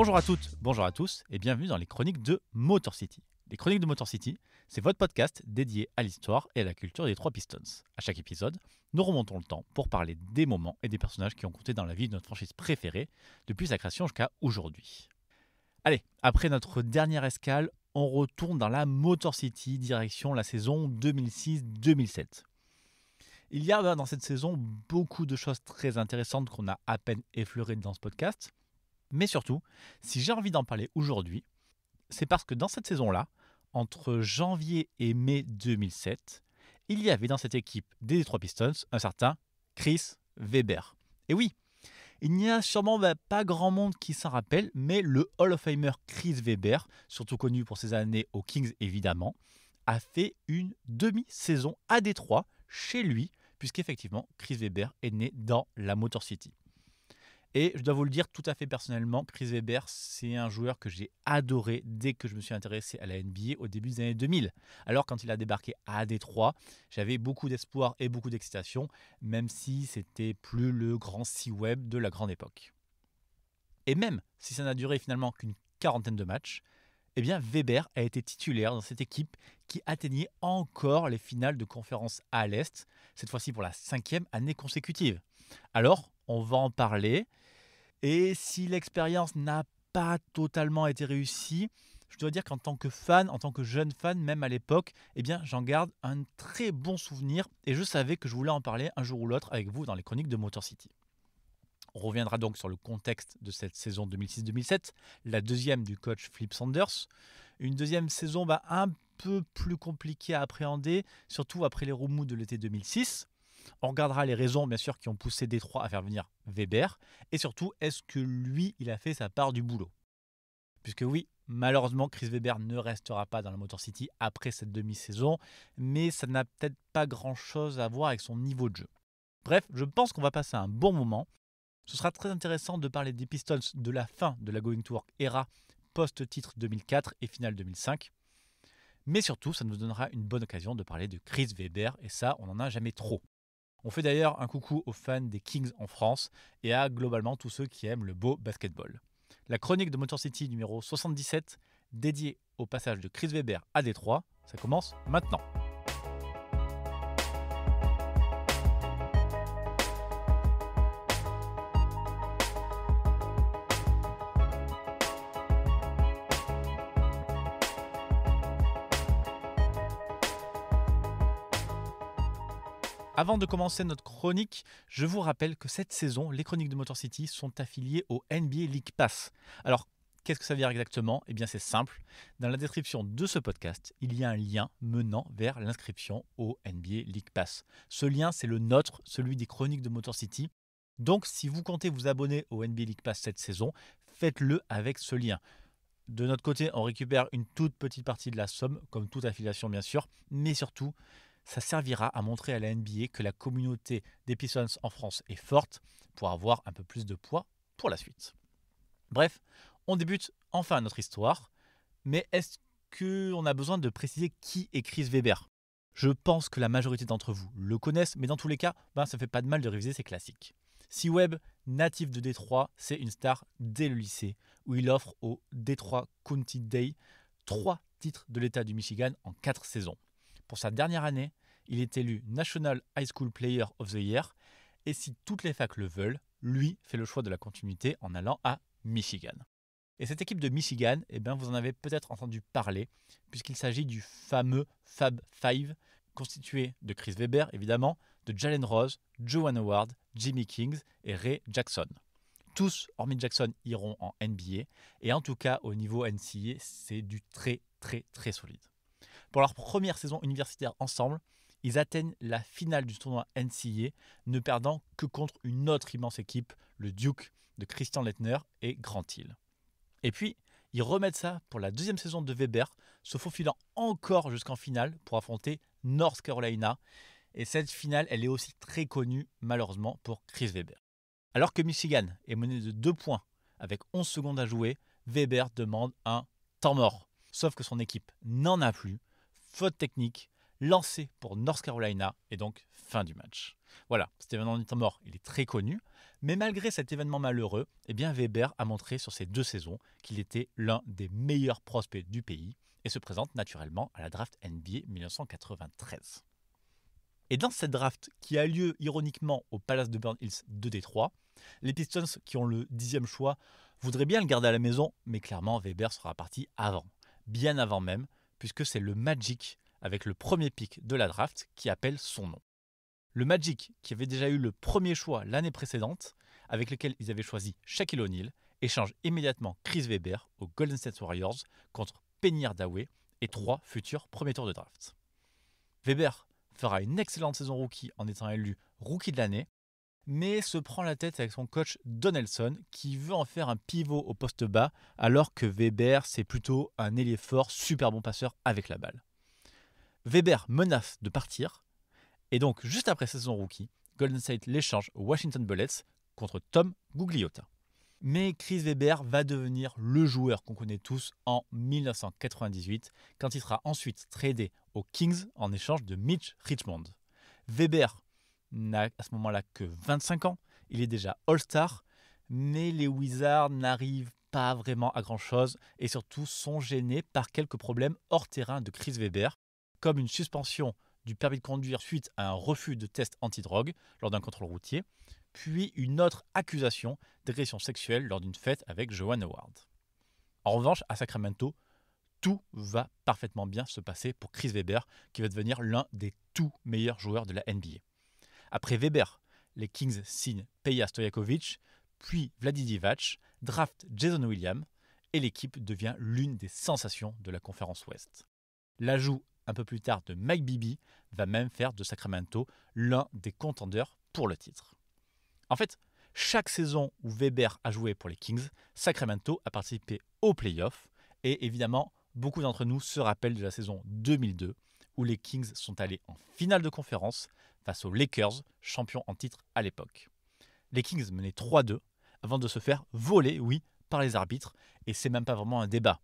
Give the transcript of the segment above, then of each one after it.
Bonjour à toutes, bonjour à tous et bienvenue dans les chroniques de Motor City. Les chroniques de Motor City, c'est votre podcast dédié à l'histoire et à la culture des trois Pistons. À chaque épisode, nous remontons le temps pour parler des moments et des personnages qui ont compté dans la vie de notre franchise préférée depuis sa création jusqu'à aujourd'hui. Allez, après notre dernière escale, on retourne dans la Motor City, direction la saison 2006-2007. Il y a dans cette saison beaucoup de choses très intéressantes qu'on a à peine effleurées dans ce podcast. Mais surtout, si j'ai envie d'en parler aujourd'hui, c'est parce que dans cette saison-là, entre janvier et mai 2007, il y avait dans cette équipe des Detroit Pistons un certain Chris Webber. Et oui, il n'y a sûrement pas grand monde qui s'en rappelle, mais le Hall of Famer Chris Webber, surtout connu pour ses années aux Kings évidemment, a fait une demi-saison à Détroit chez lui, puisqu'effectivement Chris Webber est né dans la Motor City. Et je dois vous le dire tout à fait personnellement, Chris Webber, c'est un joueur que j'ai adoré dès que je me suis intéressé à la NBA au début des années 2000. Alors quand il a débarqué à Détroit, j'avais beaucoup d'espoir et beaucoup d'excitation, même si c'était plus le grand C-Web de la grande époque. Et même si ça n'a duré finalement qu'une quarantaine de matchs, eh bien Webber a été titulaire dans cette équipe qui atteignait encore les finales de conférence à l'Est, cette fois-ci pour la 5e année consécutive. Alors, on va en parler. Et si l'expérience n'a pas totalement été réussie, je dois dire qu'en tant que fan, en tant que jeune fan, même à l'époque, eh bien, j'en garde un très bon souvenir et je savais que je voulais en parler un jour ou l'autre avec vous dans les chroniques de Motor City. On reviendra donc sur le contexte de cette saison 2006-2007, la deuxième du coach Flip Saunders. Une deuxième saison un peu plus compliquée à appréhender, surtout après les remous de l'été 2006. On regardera les raisons, bien sûr, qui ont poussé Détroit à faire venir Webber. Et surtout, est-ce que lui, il a fait sa part du boulot ? Puisque oui, malheureusement, Chris Webber ne restera pas dans la Motor City après cette demi-saison. Mais ça n'a peut-être pas grand-chose à voir avec son niveau de jeu. Bref, je pense qu'on va passer un bon moment. Ce sera très intéressant de parler des Pistons de la fin de la Going to Work era post-titre 2004 et finale 2005. Mais surtout, ça nous donnera une bonne occasion de parler de Chris Webber. Et ça, on n'en a jamais trop. On fait d'ailleurs un coucou aux fans des Kings en France et à globalement tous ceux qui aiment le beau basketball. La chronique de Motor City numéro 77, dédiée au passage de Chris Webber à Détroit, ça commence maintenant. Avant de commencer notre chronique, je vous rappelle que cette saison, les chroniques de Motor City sont affiliées au NBA League Pass. Alors, qu'est-ce que ça veut dire exactement ? Eh bien, c'est simple. Dans la description de ce podcast, il y a un lien menant vers l'inscription au NBA League Pass. Ce lien, c'est le nôtre, celui des chroniques de Motor City. Donc, si vous comptez vous abonner au NBA League Pass cette saison, faites-le avec ce lien. De notre côté, on récupère une toute petite partie de la somme, comme toute affiliation bien sûr, mais surtout, ça servira à montrer à la NBA que la communauté des Pistons en France est forte pour avoir un peu plus de poids pour la suite. Bref, on débute enfin notre histoire, mais est-ce qu'on a besoin de préciser qui est Chris Webber ? Je pense que la majorité d'entre vous le connaissent, mais dans tous les cas, ça fait pas de mal de réviser ces classiques. C-Web, natif de Détroit, c'est une star dès le lycée, où il offre au Detroit County Day 3 titres de l'État du Michigan en 4 saisons. Pour sa dernière année, il est élu National High School Player of the Year et si toutes les facs le veulent, lui fait le choix de la continuité en allant à Michigan. Et cette équipe de Michigan, vous en avez peut-être entendu parler puisqu'il s'agit du fameux Fab Five constitué de Chris Webber évidemment, de Jalen Rose, Juwan Howard, Jimmy Kings et Ray Jackson. Tous, hormis Jackson, iront en NBA et en tout cas au niveau NCAA, c'est du très très très solide. Pour leur première saison universitaire ensemble, ils atteignent la finale du tournoi NCAA, ne perdant que contre une autre immense équipe, le Duke de Christian Laettner et Grant Hill. Et puis, ils remettent ça pour la deuxième saison de Webber, se faufilant encore jusqu'en finale pour affronter North Carolina. Et cette finale, elle est aussi très connue, malheureusement, pour Chris Webber. Alors que Michigan est mené de 2 points avec 11 secondes à jouer, Webber demande un temps mort. Sauf que son équipe n'en a plus. Faute technique, lancé pour North Carolina et donc fin du match. Voilà, cet événement du temps mort, il est très connu, mais malgré cet événement malheureux, Weber a montré sur ces 2 saisons qu'il était l'un des meilleurs prospects du pays et se présente naturellement à la draft NBA 1993. Et dans cette draft qui a lieu ironiquement au Palace de Burn Hills de Détroit, les Pistons qui ont le 10e choix voudraient bien le garder à la maison, mais clairement Weber sera parti avant, bien avant même, puisque c'est le Magic avec le premier pick de la draft qui appelle son nom. Le Magic qui avait déjà eu le premier choix l'année précédente, avec lequel ils avaient choisi Shaquille O'Neal, échange immédiatement Chris Weber aux Golden State Warriors contre Penny Hardaway et 3 futurs premiers tours de draft. Weber fera une excellente saison rookie en étant élu rookie de l'année, mais se prend la tête avec son coach Don Nelson qui veut en faire un pivot au poste bas alors que Weber c'est plutôt un ailier fort, super bon passeur avec la balle. Weber menace de partir et donc juste après sa saison rookie, Golden State l'échange aux Washington Bullets contre Tom Gugliotta. Mais Chris Weber va devenir le joueur qu'on connaît tous en 1998 quand il sera ensuite tradé aux Kings en échange de Mitch Richmond. Weber n'a à ce moment-là que 25 ans, il est déjà All-Star, mais les Wizards n'arrivent pas vraiment à grand-chose et surtout sont gênés par quelques problèmes hors terrain de Chris Weber, comme une suspension du permis de conduire suite à un refus de test antidrogue lors d'un contrôle routier, puis une autre accusation d'agression sexuelle lors d'une fête avec Joanne Howard. En revanche, à Sacramento, tout va parfaitement bien se passer pour Chris Weber, qui va devenir l'un des tout meilleurs joueurs de la NBA. Après Weber, les Kings signent Peja Stojakovic, puis Vlade Divac, draftent Jason Williams, et l'équipe devient l'une des sensations de la conférence Ouest. L'ajout un peu plus tard de Mike Bibby va même faire de Sacramento l'un des contenders pour le titre. En fait, chaque saison où Weber a joué pour les Kings, Sacramento a participé aux playoffs et évidemment, beaucoup d'entre nous se rappellent de la saison 2002 où les Kings sont allés en finale de conférence face aux Lakers, champions en titre à l'époque. Les Kings menaient 3-2 avant de se faire voler, oui, par les arbitres et c'est même pas vraiment un débat.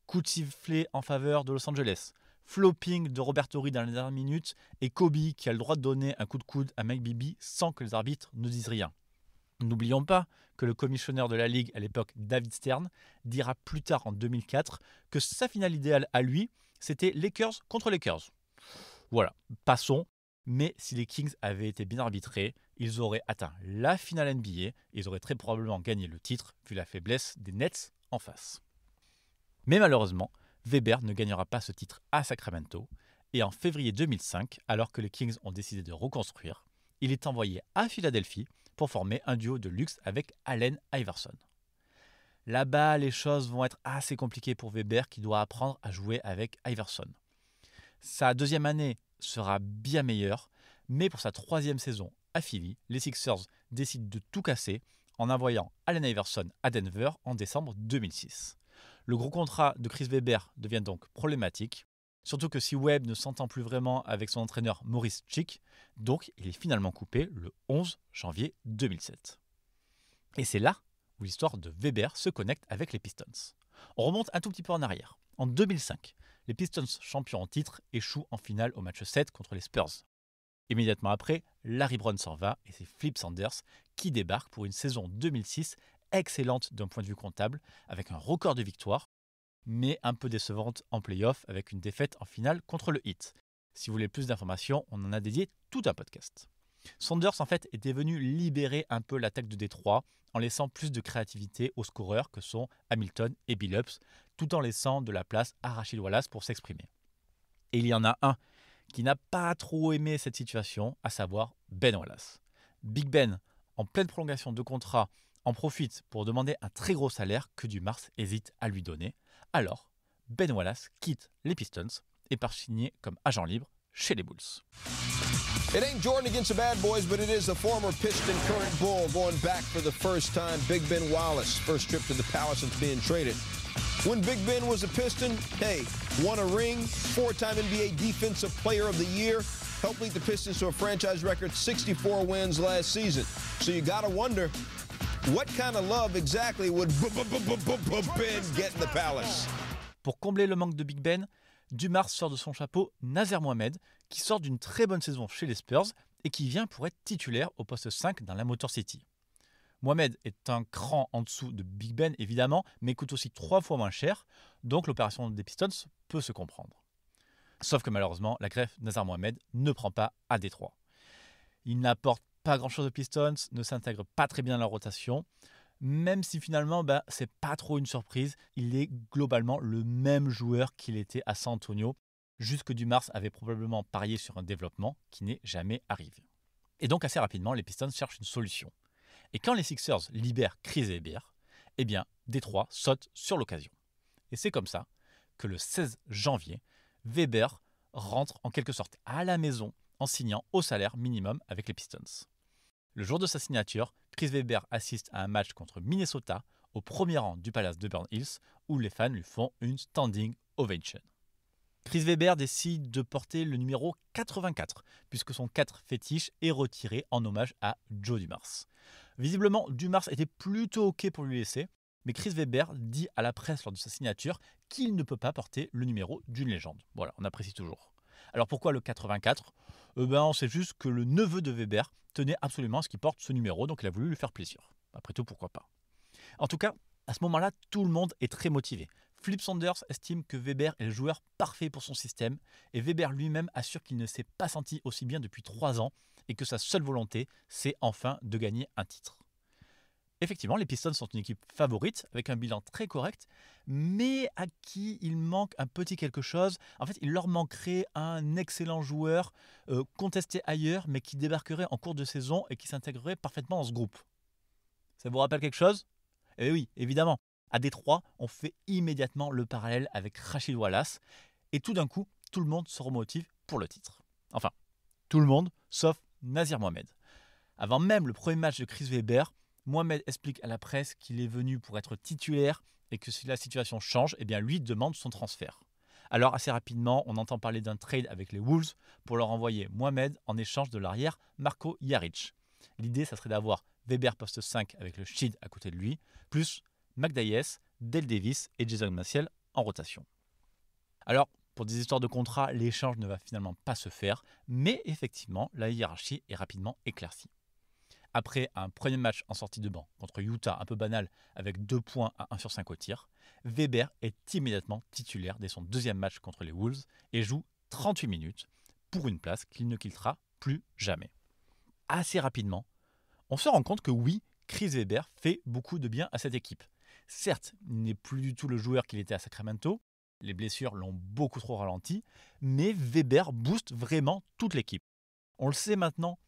Coup de sifflet en faveur de Los Angeles, flopping de Roberto Reed dans les dernières minutes et Kobe qui a le droit de donner un coup de coude à Mike Bibby sans que les arbitres ne disent rien. N'oublions pas que le commissionneur de la Ligue à l'époque, David Stern, dira plus tard en 2004 que sa finale idéale à lui, c'était Lakers contre Lakers. Voilà, passons. Mais si les Kings avaient été bien arbitrés, ils auraient atteint la finale NBA et ils auraient très probablement gagné le titre vu la faiblesse des Nets en face. Mais malheureusement, Weber ne gagnera pas ce titre à Sacramento et en février 2005, alors que les Kings ont décidé de reconstruire, il est envoyé à Philadelphie pour former un duo de luxe avec Allen Iverson. Là-bas, les choses vont être assez compliquées pour Weber qui doit apprendre à jouer avec Iverson. Sa deuxième année sera bien meilleure, mais pour sa troisième saison à Philly, les Sixers décident de tout casser en envoyant Allen Iverson à Denver en décembre 2006. Le gros contrat de Chris Weber devient donc problématique, surtout que si Webb ne s'entend plus vraiment avec son entraîneur Maurice Chick, donc il est finalement coupé le 11 janvier 2007. Et c'est là où l'histoire de Weber se connecte avec les Pistons. On remonte un tout petit peu en arrière. En 2005, les Pistons champions en titre échouent en finale au match 7 contre les Spurs. Immédiatement après, Larry Brown s'en va et c'est Flip Sanders qui débarque pour une saison 2006 excellente d'un point de vue comptable avec un record de victoires, mais un peu décevante en play-off avec une défaite en finale contre le Heat. Si vous voulez plus d'informations, on en a dédié tout un podcast. Sanders en fait était venu libérer un peu l'attaque de Détroit en laissant plus de créativité aux scoreurs que sont Hamilton et Billups, tout en laissant de la place à Rachid Wallace pour s'exprimer. Et il y en a un qui n'a pas trop aimé cette situation, à savoir Ben Wallace. Big Ben, en pleine prolongation de contrat, en profite pour demander un très gros salaire que Dumars hésite à lui donner. Alors, Ben Wallace quitte les Pistons et part signer comme agent libre chez les Bulls. It ain't Jordan against the bad boys, but it is a former Piston, current Bull, going back for the first time, Big Ben Wallace. First trip to the Palace since being traded. When Big Ben was a Piston, hey, won a ring, 4-time NBA Defensive Player of the Year, helped lead the Pistons to a franchise record 64 wins last season. So you gotta wonder, what kind of love exactly would Ben get in the Palace? Pour combler le manque de Big Ben, Dumars sort de son chapeau Nazer Mohamed, qui sort d'une très bonne saison chez les Spurs et qui vient pour être titulaire au poste 5 dans la Motor City. Mohamed est un cran en dessous de Big Ben évidemment, mais coûte aussi 3 fois moins cher, donc l'opération des Pistons peut se comprendre. Sauf que malheureusement, la greffe Nazar Mohamed ne prend pas à Détroit. Il n'apporte pas grand-chose aux Pistons, ne s'intègre pas très bien dans la rotation, même si finalement, c'est pas trop une surprise. Il est globalement le même joueur qu'il était à San Antonio. Jusque Dumars avait probablement parié sur un développement qui n'est jamais arrivé. Et donc assez rapidement, les Pistons cherchent une solution. Et quand les Sixers libèrent Chris Webber, Détroit saute sur l'occasion. Et c'est comme ça que le 16 janvier, Webber rentre en quelque sorte à la maison en signant au salaire minimum avec les Pistons. Le jour de sa signature, Chris Webber assiste à un match contre Minnesota au premier rang du Palace de Burn Hills où les fans lui font une standing ovation. Chris Webber décide de porter le numéro 84 puisque son 4 fétiche est retiré en hommage à Joe Dumars. Visiblement, Dumars était plutôt OK pour lui laisser, mais Chris Webber dit à la presse lors de sa signature qu'il ne peut pas porter le numéro d'une légende. Voilà, on apprécie toujours. Alors pourquoi le 84 ? On sait juste que le neveu de Webber tenait absolument à ce qu'il porte ce numéro, donc il a voulu lui faire plaisir. Après tout, pourquoi pas. En tout cas, à ce moment-là, tout le monde est très motivé. Flip Saunders estime que Webber est le joueur parfait pour son système, et Webber lui-même assure qu'il ne s'est pas senti aussi bien depuis 3 ans, et que sa seule volonté, c'est enfin de gagner un titre. Effectivement, les Pistons sont une équipe favorite, avec un bilan très correct, mais à qui il manque un petit quelque chose. En fait, il leur manquerait un excellent joueur contesté ailleurs, mais qui débarquerait en cours de saison et qui s'intégrerait parfaitement dans ce groupe. Ça vous rappelle quelque chose ? Eh oui, évidemment. À Détroit, on fait immédiatement le parallèle avec Rasheed Wallace, et tout d'un coup, tout le monde se remotive pour le titre. Enfin, tout le monde, sauf Nazir Mohamed. Avant même le premier match de Chris Webber, Mohamed explique à la presse qu'il est venu pour être titulaire et que si la situation change, lui demande son transfert. Alors assez rapidement, on entend parler d'un trade avec les Wolves pour leur envoyer Mohamed en échange de l'arrière Marko Jaric. L'idée, ça serait d'avoir Webber poste 5 avec le Sheed à côté de lui, plus McDyess, Dale Davis et Jason Maciel en rotation. Alors, pour des histoires de contrat, l'échange ne va finalement pas se faire, mais effectivement, la hiérarchie est rapidement éclaircie. Après un premier match en sortie de banc contre Utah un peu banal avec 2 points à 1 sur 5 au tir, Webber est immédiatement titulaire dès son deuxième match contre les Wolves et joue 38 minutes pour une place qu'il ne quittera plus jamais. Assez rapidement, on se rend compte que oui, Chris Webber fait beaucoup de bien à cette équipe. Certes, il n'est plus du tout le joueur qu'il était à Sacramento, les blessures l'ont beaucoup trop ralenti, mais Webber booste vraiment toute l'équipe. On le sait maintenant,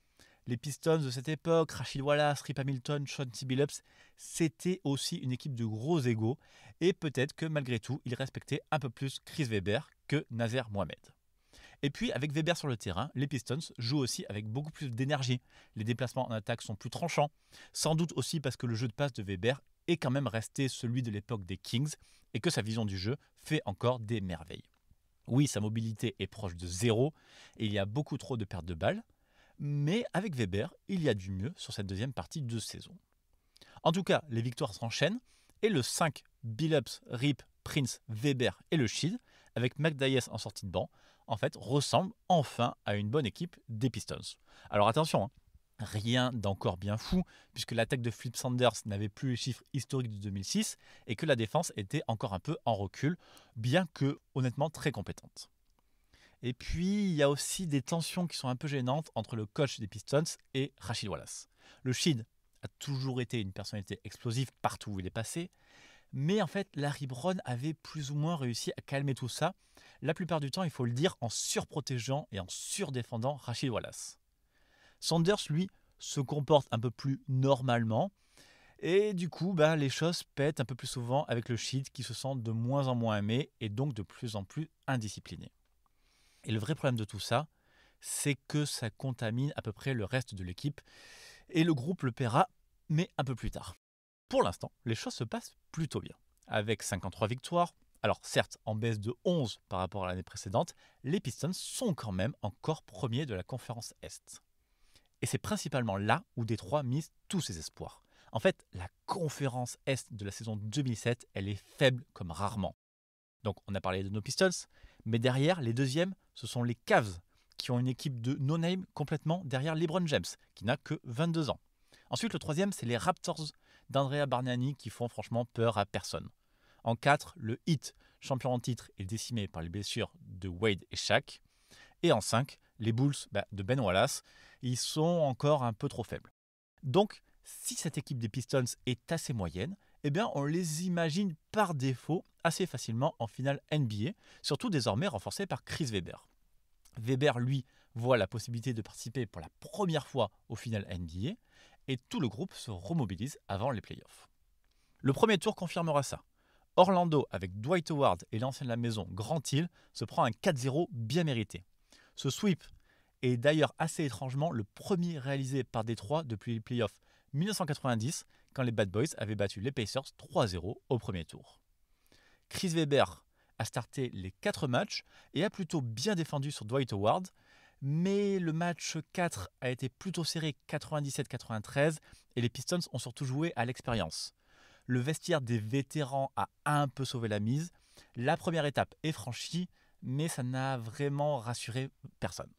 les Pistons de cette époque, Rasheed Wallace, Rip Hamilton, Chauncey Billups, c'était aussi une équipe de gros égos et peut-être que malgré tout, ils respectaient un peu plus Chris Webber que Nazir Mohamed. Et puis avec Webber sur le terrain, les Pistons jouent aussi avec beaucoup plus d'énergie. Les déplacements en attaque sont plus tranchants, sans doute aussi parce que le jeu de passe de Webber est quand même resté celui de l'époque des Kings et que sa vision du jeu fait encore des merveilles. Oui, sa mobilité est proche de 0 et il y a beaucoup trop de pertes de balles, mais avec Webber, il y a du mieux sur cette deuxième partie de saison. En tout cas, les victoires s'enchaînent et le 5, Billups, Rip, Prince, Webber et le Sheed, avec McDyess en sortie de banc, en fait, ressemble enfin à une bonne équipe des Pistons. Alors attention, rien d'encore bien fou, puisque l'attaque de Flip Saunders n'avait plus les chiffres historiques de 2006 et que la défense était encore un peu en recul, bien que honnêtement très compétente. Et puis, il y a aussi des tensions qui sont un peu gênantes entre le coach des Pistons et Rasheed Wallace. Le Sheed a toujours été une personnalité explosive partout où il est passé, mais en fait, Larry Brown avait plus ou moins réussi à calmer tout ça, la plupart du temps, il faut le dire, en surprotégeant et en surdéfendant Rasheed Wallace. Saunders, lui, se comporte un peu plus normalement, et du coup, les choses pètent un peu plus souvent avec le Sheed qui se sent de moins en moins aimé et donc de plus en plus indiscipliné. Et le vrai problème de tout ça, c'est que ça contamine à peu près le reste de l'équipe. Et le groupe le paiera, mais un peu plus tard. Pour l'instant, les choses se passent plutôt bien. Avec 53 victoires, alors certes en baisse de 11 par rapport à l'année précédente, les Pistons sont quand même encore premiers de la conférence Est. Et c'est principalement là où Détroit mise tous ses espoirs. En fait, la conférence Est de la saison 2007, elle est faible comme rarement. Donc on a parlé de nos Pistons, mais derrière, les deuxièmes, ce sont les Cavs, qui ont une équipe de no-name complètement derrière LeBron James, qui n'a que 22 ans. Ensuite, le troisième, c'est les Raptors d'Andrea Bargnani qui font franchement peur à personne. En 4, le Heat, champion en titre, est décimé par les blessures de Wade et Shaq. Et en 5, les Bulls de Ben Wallace, ils sont encore un peu trop faibles. Donc, si cette équipe des Pistons est assez moyenne, eh bien, on les imagine par défaut assez facilement en finale NBA, surtout désormais renforcés par Chris Webber. Webber, lui, voit la possibilité de participer pour la première fois aux finales NBA et tout le groupe se remobilise avant les playoffs. Le premier tour confirmera ça. Orlando, avec Dwight Howard et l'ancien de la maison Grant Hill, se prend un 4-0 bien mérité. Ce sweep est d'ailleurs assez étrangement le premier réalisé par Détroit depuis les playoffs 1990, quand les Bad Boys avaient battu les Pacers 3-0 au premier tour. Chris Webber a starté les 4 matchs et a plutôt bien défendu sur Dwight Howard, mais le match 4 a été plutôt serré 97-93 et les Pistons ont surtout joué à l'expérience. Le vestiaire des vétérans a un peu sauvé la mise. La première étape est franchie, mais ça n'a vraiment rassuré personne.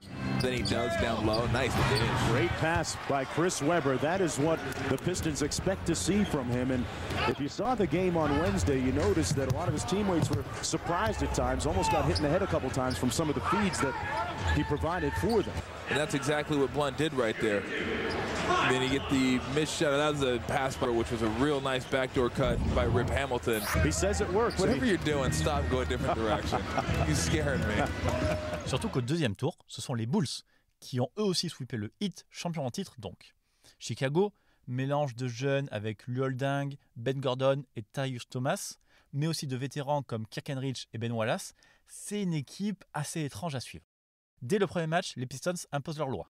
Then he does down low. Nice dish. Great pass by Chris Webber. That is what the Pistons expect to see from him. And if you saw the game on Wednesday, you noticed that a lot of his teammates were surprised at times, almost got hit in the head a couple times from some of the feeds that he provided for them. And that's exactly what Blunt did right there. And then you get the missed shot. That was a pass, which was a real nice backdoor cut by Rip Hamilton. He says it works. Whatever you're doing, stop and go a different direction. He's scaring me. Surtout qu'au deuxième tour, ce sont les Bulls qui ont eux aussi sweepé le Heat, champion en titre donc. Chicago, mélange de jeunes avec Lou Holding, Ben Gordon et Tyus Thomas, mais aussi de vétérans comme Kirk Henrich et Ben Wallace, c'est une équipe assez étrange à suivre. Dès le premier match, les Pistons imposent leur loi.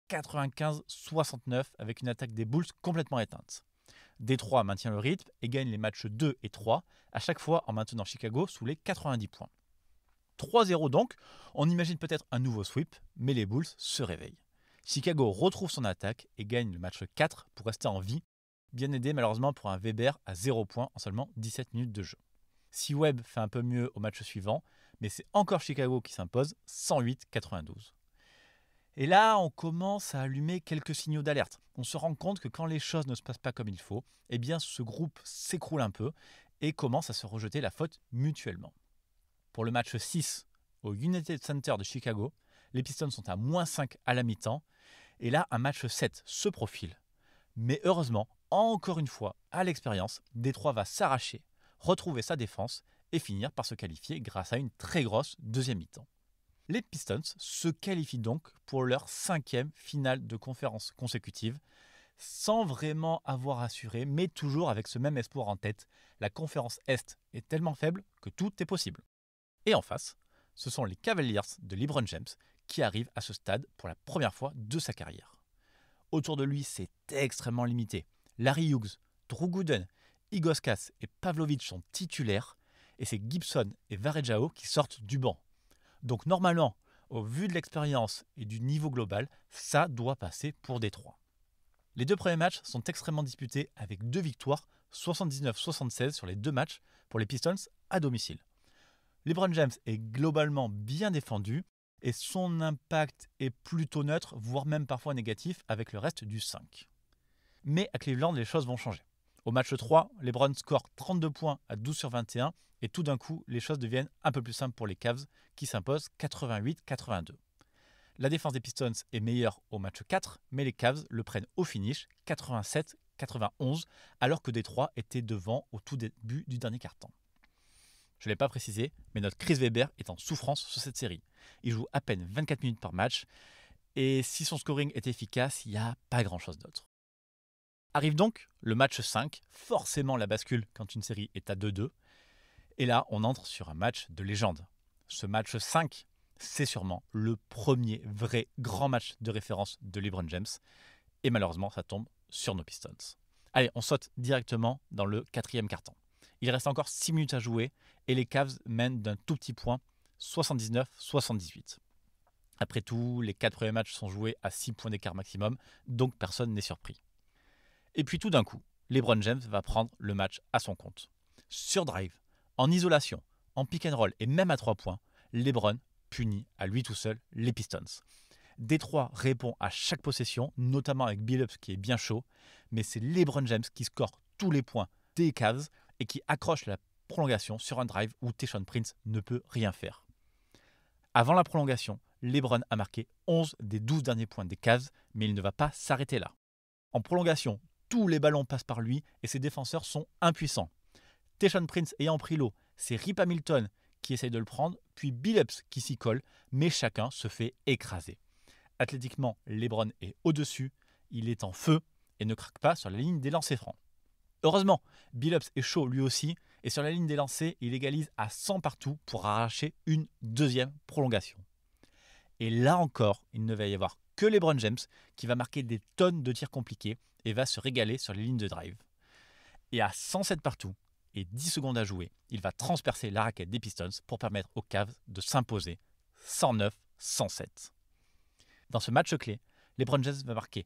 95-69 avec une attaque des Bulls complètement éteinte. Détroit maintient le rythme et gagne les matchs 2 et 3, à chaque fois en maintenant Chicago sous les 90 points. 3-0 donc, on imagine peut-être un nouveau sweep, mais les Bulls se réveillent. Chicago retrouve son attaque et gagne le match 4 pour rester en vie, bien aidé malheureusement pour un Webber à 0 points en seulement 17 minutes de jeu. Si Webb fait un peu mieux au match suivant, mais c'est encore Chicago qui s'impose 108-92. Et là, on commence à allumer quelques signaux d'alerte. On se rend compte que quand les choses ne se passent pas comme il faut, eh bien ce groupe s'écroule un peu et commence à se rejeter la faute mutuellement. Pour le match 6 au United Center de Chicago, les Pistons sont à -5 à la mi-temps. Et là, un match 7 se profile. Mais heureusement, encore une fois, à l'expérience, Détroit va s'arracher, retrouver sa défense et finir par se qualifier grâce à une très grosse deuxième mi-temps. Les Pistons se qualifient donc pour leur 5e finale de conférence consécutive, sans vraiment avoir assuré, mais toujours avec ce même espoir en tête. La conférence Est est tellement faible que tout est possible. Et en face, ce sont les Cavaliers de LeBron James qui arrivent à ce stade pour la première fois de sa carrière. Autour de lui, c'est extrêmement limité. Larry Hughes, Drew Gooden, Ilgauskas et Pavlovic sont titulaires et c'est Gibson et Varejao qui sortent du banc. Donc normalement, au vu de l'expérience et du niveau global, ça doit passer pour Détroit. Les 2 premiers matchs sont extrêmement disputés avec 2 victoires, 79-76 sur les 2 matchs pour les Pistons à domicile. LeBron James est globalement bien défendu et son impact est plutôt neutre, voire même parfois négatif avec le reste du 5. Mais à Cleveland, les choses vont changer. Au match 3, LeBron score 32 points à 12 sur 21 et tout d'un coup, les choses deviennent un peu plus simples pour les Cavs qui s'imposent 88-82. La défense des Pistons est meilleure au match 4, mais les Cavs le prennent au finish 87-91 alors que Détroit était devant au tout début du dernier quart-temps. Je ne l'ai pas précisé, mais notre Chris Webber est en souffrance sur cette série. Il joue à peine 24 minutes par match, et si son scoring est efficace, il n'y a pas grand-chose d'autre. Arrive donc le match 5, forcément la bascule quand une série est à 2-2, et là on entre sur un match de légende. Ce match 5, c'est sûrement le premier vrai grand match de référence de LeBron James, et malheureusement ça tombe sur nos Pistons. Allez, on saute directement dans le 4e quart-temps. Il reste encore 6 minutes à jouer et les Cavs mènent d'un tout petit point, 79-78. Après tout, les 4 premiers matchs sont joués à 6 points d'écart maximum, donc personne n'est surpris. Et puis tout d'un coup, LeBron James va prendre le match à son compte. Sur drive, en isolation, en pick and roll et même à 3 points, LeBron punit à lui tout seul les Pistons. Détroit répond à chaque possession, notamment avec Billups qui est bien chaud, mais c'est LeBron James qui score tous les points des Cavs et qui accroche la prolongation sur un drive où Tayshaun Prince ne peut rien faire. Avant la prolongation, LeBron a marqué 11 des 12 derniers points des Cavs, mais il ne va pas s'arrêter là. En prolongation, tous les ballons passent par lui et ses défenseurs sont impuissants. Tayshaun Prince ayant pris l'eau, c'est Rip Hamilton qui essaye de le prendre, puis Billups qui s'y colle, mais chacun se fait écraser. Athlétiquement, LeBron est au-dessus, il est en feu et ne craque pas sur la ligne des lancers francs. Heureusement, Billups est chaud lui aussi, et sur la ligne des lancers, il égalise à 100 partout pour arracher une deuxième prolongation. Et là encore, il ne va y avoir que LeBron James qui va marquer des tonnes de tirs compliqués et va se régaler sur les lignes de drive. Et à 107 partout et 10 secondes à jouer, il va transpercer la raquette des Pistons pour permettre aux Cavs de s'imposer 109-107. Dans ce match clé, LeBron James va marquer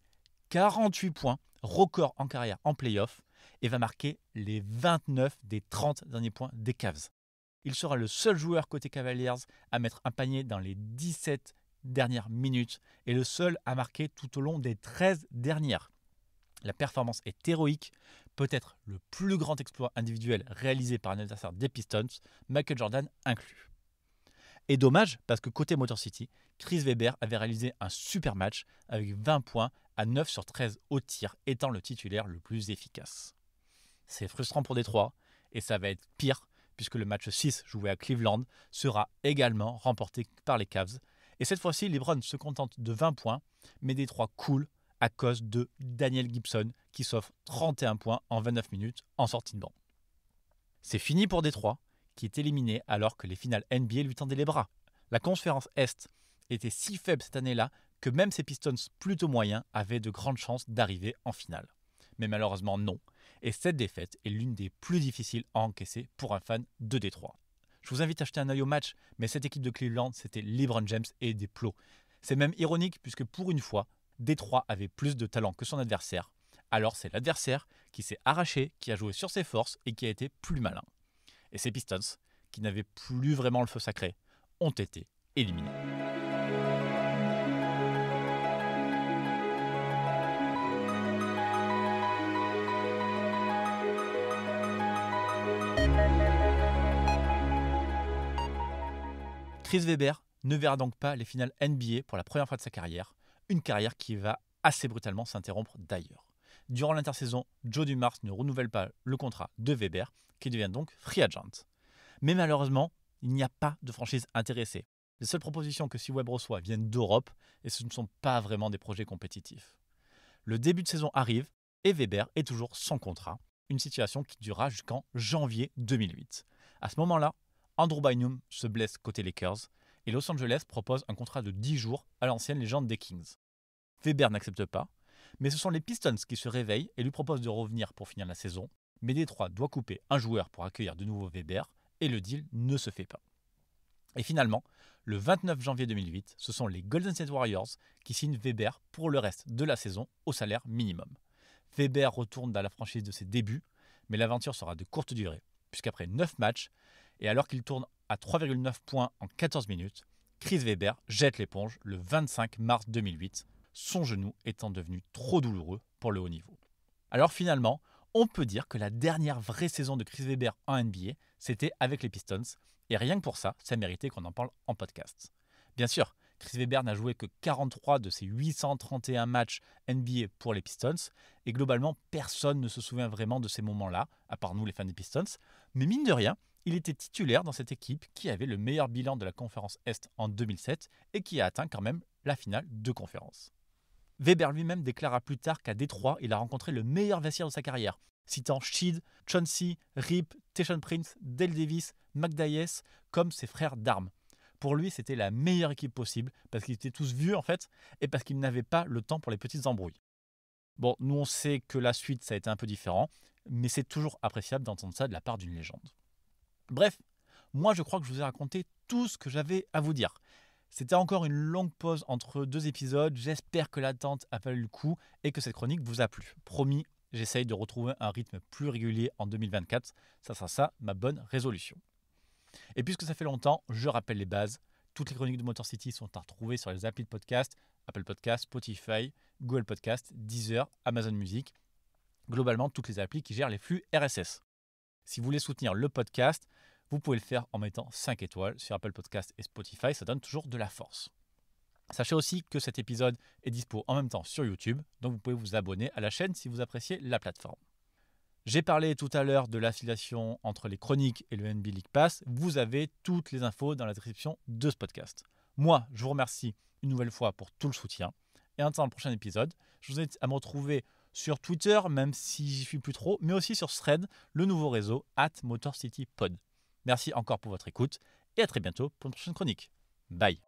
48 points, record en carrière en play-off, et va marquer les 29 des 30 derniers points des Cavs. Il sera le seul joueur côté Cavaliers à mettre un panier dans les 17 dernières minutes et le seul à marquer tout au long des 13 dernières. La performance est héroïque, peut-être le plus grand exploit individuel réalisé par un adversaire des Pistons, Michael Jordan inclus. Et dommage parce que côté Motor City, Chris Webber avait réalisé un super match avec 20 points à 9 sur 13 au tir, étant le titulaire le plus efficace. C'est frustrant pour Détroit et ça va être pire puisque le match 6 joué à Cleveland sera également remporté par les Cavs. Et cette fois-ci, LeBron se contente de 20 points, mais Détroit coule à cause de Daniel Gibson qui s'offre 31 points en 29 minutes en sortie de banc. C'est fini pour Détroit qui est éliminé alors que les finales NBA lui tendaient les bras. La conférence Est était si faible cette année-là que même ces Pistons plutôt moyens avaient de grandes chances d'arriver en finale. Mais malheureusement non, et cette défaite est l'une des plus difficiles à encaisser pour un fan de Détroit. Je vous invite à jeter un œil au match, mais cette équipe de Cleveland, c'était LeBron James et des plots. C'est même ironique puisque pour une fois, Détroit avait plus de talent que son adversaire. Alors c'est l'adversaire qui s'est arraché, qui a joué sur ses forces et qui a été plus malin. Et ces Pistons, qui n'avaient plus vraiment le feu sacré, ont été éliminés. Chris Webber ne verra donc pas les finales NBA pour la première fois de sa carrière, une carrière qui va assez brutalement s'interrompre d'ailleurs. Durant l'intersaison, Joe Dumars ne renouvelle pas le contrat de Webber, qui devient donc free agent. Mais malheureusement, il n'y a pas de franchise intéressée. Les seules propositions que Webb reçoit viennent d'Europe et ce ne sont pas vraiment des projets compétitifs. Le début de saison arrive et Webber est toujours sans contrat, une situation qui durera jusqu'en janvier 2008. À ce moment-là, Andrew Bynum se blesse côté Lakers et Los Angeles propose un contrat de 10 jours à l'ancienne légende des Kings. Webber n'accepte pas, mais ce sont les Pistons qui se réveillent et lui proposent de revenir pour finir la saison, mais Détroit doit couper un joueur pour accueillir de nouveau Webber et le deal ne se fait pas. Et finalement, le 29 janvier 2008, ce sont les Golden State Warriors qui signent Webber pour le reste de la saison au salaire minimum. Webber retourne dans la franchise de ses débuts, mais l'aventure sera de courte durée, puisqu'après 9 matchs, et alors qu'il tourne à 3,9 points en 14 minutes, Chris Webber jette l'éponge le 25 mars 2008, son genou étant devenu trop douloureux pour le haut niveau. Alors finalement, on peut dire que la dernière vraie saison de Chris Webber en NBA, c'était avec les Pistons, et rien que pour ça, ça méritait qu'on en parle en podcast. Bien sûr, Chris Webber n'a joué que 43 de ses 831 matchs NBA pour les Pistons, et globalement, personne ne se souvient vraiment de ces moments-là, à part nous les fans des Pistons, mais mine de rien, il était titulaire dans cette équipe qui avait le meilleur bilan de la conférence Est en 2007 et qui a atteint quand même la finale de conférence. Webber lui-même déclara plus tard qu'à Détroit, il a rencontré le meilleur vestiaire de sa carrière, citant Sheed, Chauncey, Rip, Tayshaun Prince, Dale Davis, McDyess comme ses frères d'armes. Pour lui, c'était la meilleure équipe possible parce qu'ils étaient tous vieux en fait et parce qu'ils n'avaient pas le temps pour les petites embrouilles. Bon, nous on sait que la suite ça a été un peu différent, mais c'est toujours appréciable d'entendre ça de la part d'une légende. Bref, moi je crois que je vous ai raconté tout ce que j'avais à vous dire. C'était encore une longue pause entre deux épisodes, j'espère que l'attente a valu le coup et que cette chronique vous a plu. Promis, j'essaye de retrouver un rythme plus régulier en 2024, ça sera ça ma bonne résolution. Et puisque ça fait longtemps, je rappelle les bases. Toutes les chroniques de Motor City sont à retrouver sur les applis de podcast, Apple Podcast, Spotify, Google Podcast, Deezer, Amazon Music, globalement toutes les applis qui gèrent les flux RSS. Si vous voulez soutenir le podcast, vous pouvez le faire en mettant 5 étoiles sur Apple Podcast et Spotify, ça donne toujours de la force. Sachez aussi que cet épisode est dispo en même temps sur YouTube, donc vous pouvez vous abonner à la chaîne si vous appréciez la plateforme. J'ai parlé tout à l'heure de l'affiliation entre les chroniques et le NBA League Pass. Vous avez toutes les infos dans la description de ce podcast. Moi, je vous remercie une nouvelle fois pour tout le soutien. Et en attendant le prochain épisode, je vous invite à me retrouver sur Twitter, même si j'y suis plus trop, mais aussi sur Thread, le nouveau réseau @MotorCityPod. Merci encore pour votre écoute et à très bientôt pour une prochaine chronique. Bye.